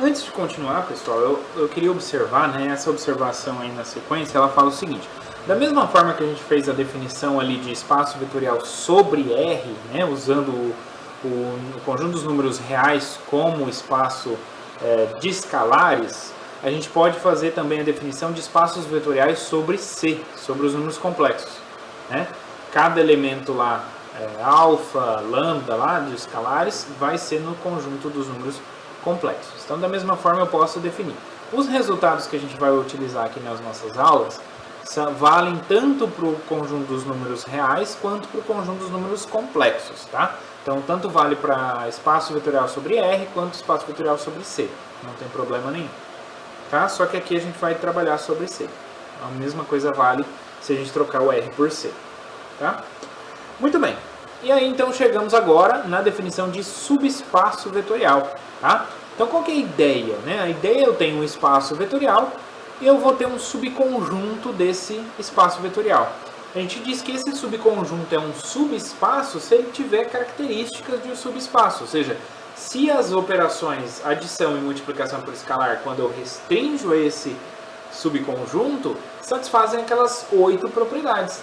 antes de continuar, pessoal, eu queria observar, né, essa observação aí na sequência, ela fala o seguinte: da mesma forma que a gente fez a definição ali de espaço vetorial sobre R, né, usando o conjunto dos números reais como espaço de escalares, a gente pode fazer também a definição de espaços vetoriais sobre C, sobre os números complexos, né? Cada elemento lá, alfa, lambda lá de escalares, vai ser no conjunto dos números complexos. Então, da mesma forma, eu posso definir. Os resultados que a gente vai utilizar aqui nas nossas aulas valem tanto para o conjunto dos números reais quanto para o conjunto dos números complexos, tá? Então, tanto vale para espaço vetorial sobre R quanto espaço vetorial sobre C. Não tem problema nenhum. Tá? Só que aqui a gente vai trabalhar sobre C. A mesma coisa vale se a gente trocar o R por C. Tá? Muito bem. E aí, então, chegamos agora na definição de subespaço vetorial. Tá? Então, qual que é a ideia? Né? A ideia é eu tenho um espaço vetorial e eu vou ter um subconjunto desse espaço vetorial. A gente diz que esse subconjunto é um subespaço se ele tiver características de um subespaço, ou seja, se as operações adição e multiplicação por escalar, quando eu restringo esse subconjunto, satisfazem aquelas 8 propriedades,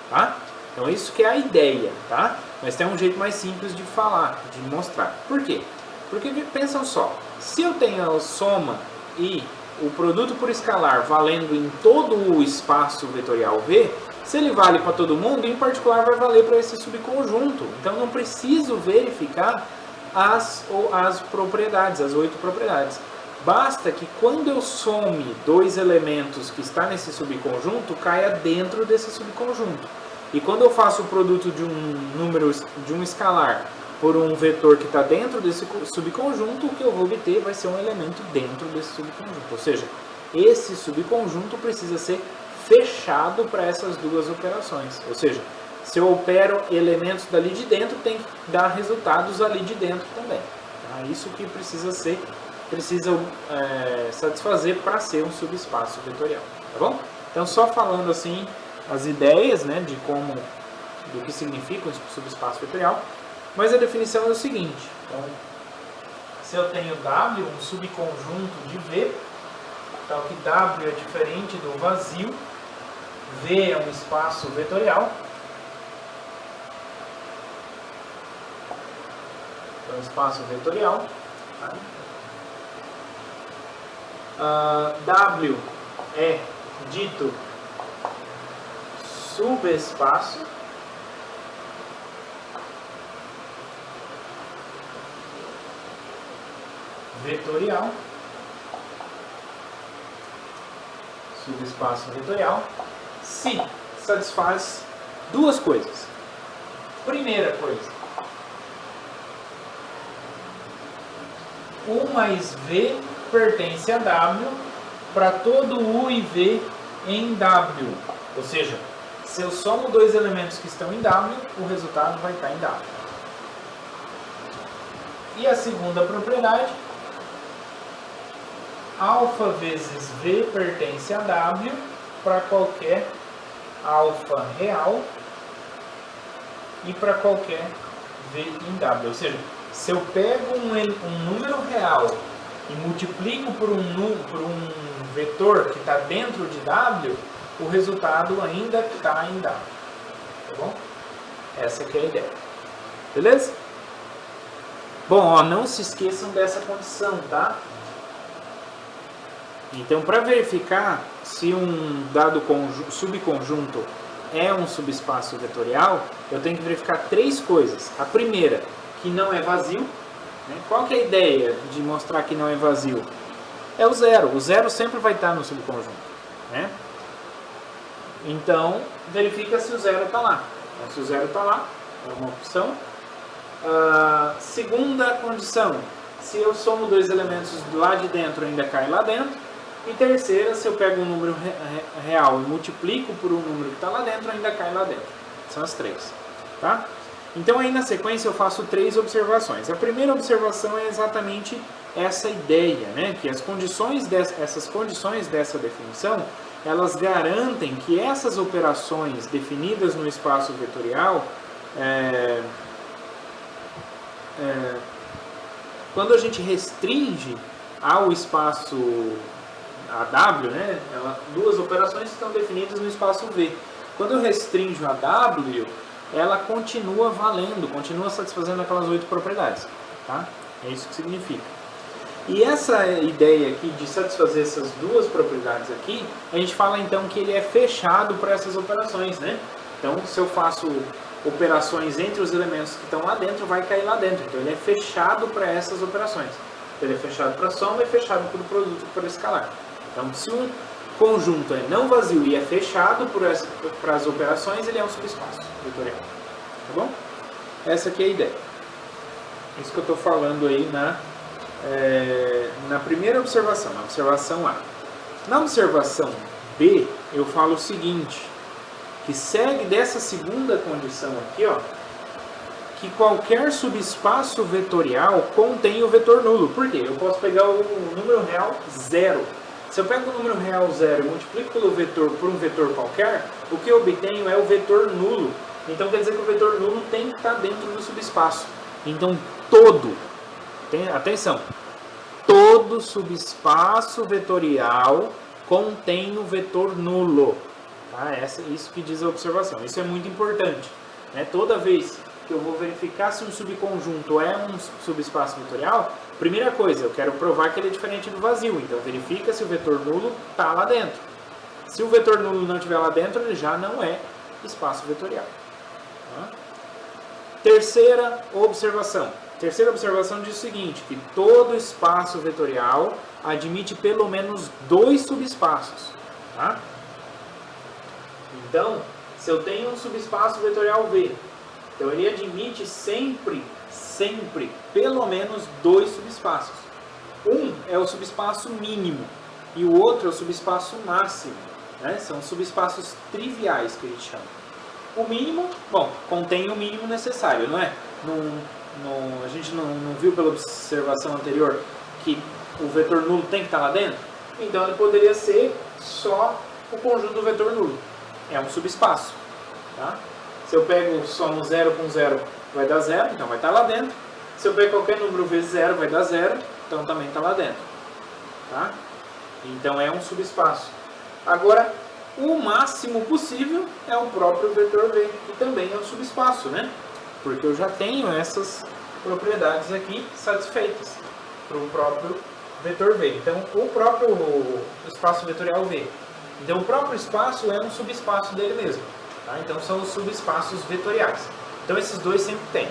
tá? Então isso que é a ideia, tá? Mas tem um jeito mais simples de falar, de mostrar. Por quê? Porque pensam só, se eu tenho a soma e o produto por escalar valendo em todo o espaço vetorial V, se ele vale para todo mundo, em particular vai valer para esse subconjunto. Então não preciso verificar as propriedades, as 8 propriedades. Basta que quando eu some dois elementos que está nesse subconjunto, caia dentro desse subconjunto. E quando eu faço o produto de um número, de um escalar, por um vetor que está dentro desse subconjunto, o que eu vou obter vai ser um elemento dentro desse subconjunto. Ou seja, esse subconjunto precisa ser fechado para essas duas operações. Ou seja, se eu opero elementos dali de dentro, tem que dar resultados ali de dentro também. Tá? Isso que precisa satisfazer para ser um subespaço vetorial. Tá bom? Então, só falando assim as ideias, né, do que significa um subespaço vetorial, mas a definição é o seguinte. Então, se eu tenho W, um subconjunto de V, então que W é diferente do vazio, V é um espaço vetorial. Então, espaço vetorial. W é dito subespaço. Vetorial. Subespaço vetorial. Se satisfaz duas coisas. Primeira coisa, U mais V pertence a W para todo U e V em W. Ou seja, se eu somo dois elementos que estão em W, o resultado vai estar em W. E a segunda propriedade, alfa vezes V pertence a W para qualquer alfa real e para qualquer V em W. Ou seja, se eu pego um número real e multiplico por um vetor que está dentro de W, o resultado ainda está em W. Tá bom? Essa aqui é a ideia. Beleza? Bom, não se esqueçam dessa condição, tá? Então, para verificar se um dado subconjunto é um subespaço vetorial, eu tenho que verificar três coisas. A primeira, que não é vazio. Né? Qual que é a ideia de mostrar que não é vazio? É o zero. O zero sempre vai estar no subconjunto. Né? Então, verifica se o zero está lá. Então, se o zero está lá, é uma opção. Segunda condição, se eu somo dois elementos lá de dentro, ainda cai lá dentro. E terceira, se eu pego um número real e multiplico por um número que está lá dentro, ainda cai lá dentro. São as três. Tá? Então aí na sequência eu faço três observações. A primeira observação é exatamente essa ideia, né? Que essas condições dessa definição, elas garantem que essas operações definidas no espaço vetorial, quando a gente restringe ao espaço AW, né? Duas operações estão definidas no espaço V. Quando eu restringo a W, ela continua valendo, continua satisfazendo aquelas 8 propriedades. Tá? É isso que significa. E essa ideia aqui de satisfazer essas duas propriedades aqui, a gente fala então que ele é fechado para essas operações, né? Então, se eu faço operações entre os elementos que estão lá dentro, vai cair lá dentro. Então, ele é fechado para essas operações. Ele é fechado para a soma e fechado para o produto por escalar. Então, se um conjunto é não vazio e é fechado para as operações, ele é um subespaço vetorial. Tá bom? Essa aqui é a ideia. Isso que eu estou falando aí na primeira observação, na observação A. Na observação B, eu falo o seguinte, que segue dessa segunda condição aqui, ó, que qualquer subespaço vetorial contém o vetor nulo. Por quê? Eu posso pegar o número real 0. Se eu pego o número real 0 e multiplico pelo vetor por um vetor qualquer, o que eu obtenho é o vetor nulo. Então quer dizer que o vetor nulo tem que estar dentro do subespaço. Então atenção, todo subespaço vetorial contém o vetor nulo. Tá? Isso que diz a observação. Isso é muito importante. Né? Toda vez que eu vou verificar se um subconjunto é um subespaço vetorial, primeira coisa, eu quero provar que ele é diferente do vazio. Então verifica se o vetor nulo está lá dentro. Se o vetor nulo não estiver lá dentro, ele já não é espaço vetorial. Tá? Terceira observação. Terceira observação diz o seguinte, que todo espaço vetorial admite pelo menos 2 subespaços. Tá? Então, se eu tenho um subespaço vetorial V, então ele admite sempre, pelo menos 2 subespaços. Um é o subespaço mínimo e o outro é o subespaço máximo. Né? São subespaços triviais que a gente chama. O mínimo, bom, contém o mínimo necessário, não é? A gente não viu pela observação anterior que o vetor nulo tem que estar lá dentro? Então ele poderia ser só o conjunto do vetor nulo. É um subespaço. Tá? Se eu pego somo 0 com 0, vai dar 0, então vai estar lá dentro. Se eu pego qualquer número vezes 0, vai dar 0, então também está lá dentro. Tá? Então é um subespaço. Agora, o máximo possível é o próprio vetor V, que também é um subespaço, né? Porque eu já tenho essas propriedades aqui satisfeitas para o próprio vetor V. Então, o próprio espaço vetorial V. Então, o próprio espaço é um subespaço dele mesmo. Tá? Então, são os subespaços vetoriais. Então, esses dois sempre tem.